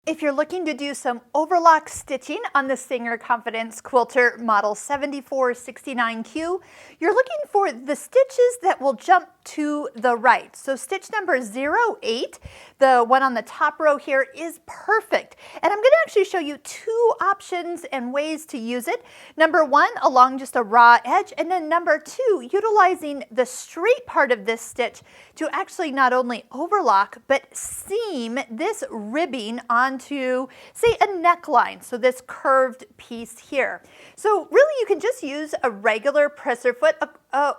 If you're looking to do some overlock stitching on the Singer Confidence Quilter model 7469Q, you're looking for the stitches that will jump to the right. So stitch number 08, the one on the top row here, is perfect. And I'm going to actually show you two options and ways to use it. Number one, along just a raw edge, and then number two, utilizing the straight part of this stitch to actually not only overlock, but seam this ribbing onto, say, a neckline, so this curved piece here. So really you can just use a regular presser foot. A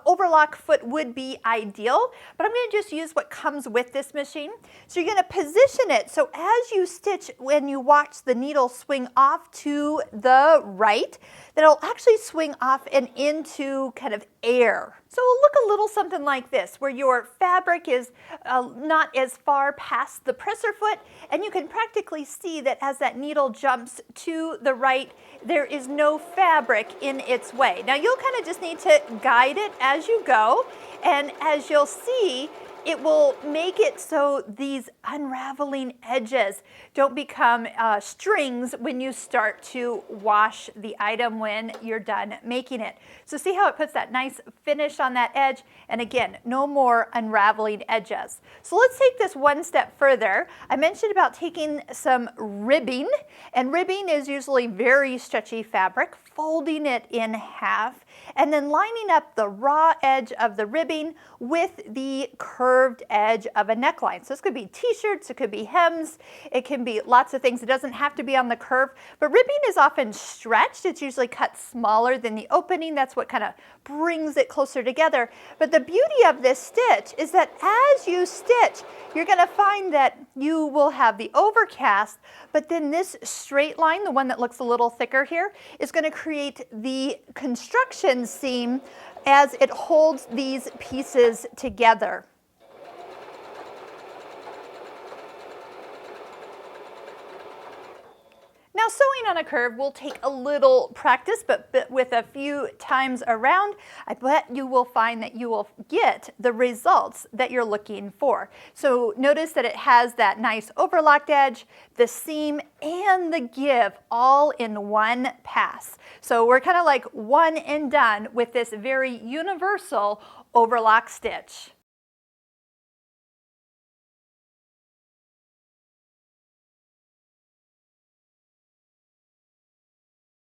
overlock foot would be ideal, but I'm going to just use what comes with this machine. So you're going to position it so as you stitch, when you watch the needle swing off to the right, that it'll actually swing off and into kind of air. So it'll look a little something like this, where your fabric is not as far past the presser foot, and you can practically see that as that needle jumps to the right, there is no fabric in its way. Now you'll kind of just need to guide it as you go, and as you'll see, it will make it so these unraveling edges don't become strings when you start to wash the item when you're done making it. So see how it puts that nice finish on that edge, and again, no more unraveling edges. So let's take this one step further. I mentioned about taking some ribbing, and ribbing is usually very stretchy fabric, folding it in half, and then lining up the raw edge of the ribbing with the curved edge of a neckline. So this could be t-shirts, it could be hems, it can be lots of things. It doesn't have to be on the curve, but ribbing is often stretched. It's usually cut smaller than the opening. That's what kind of brings it closer together. But the beauty of this stitch is that as you stitch, you're going to find that you will have the overcast, but then this straight line, the one that looks a little thicker here, is going to create the construction seam as it holds these pieces together. Now, sewing on a curve will take a little practice, but with a few times around, I bet you will find that you will get the results that you're looking for. So notice that it has that nice overlocked edge, the seam, and the give all in one pass. So we're kind of like one and done with this very universal overlock stitch.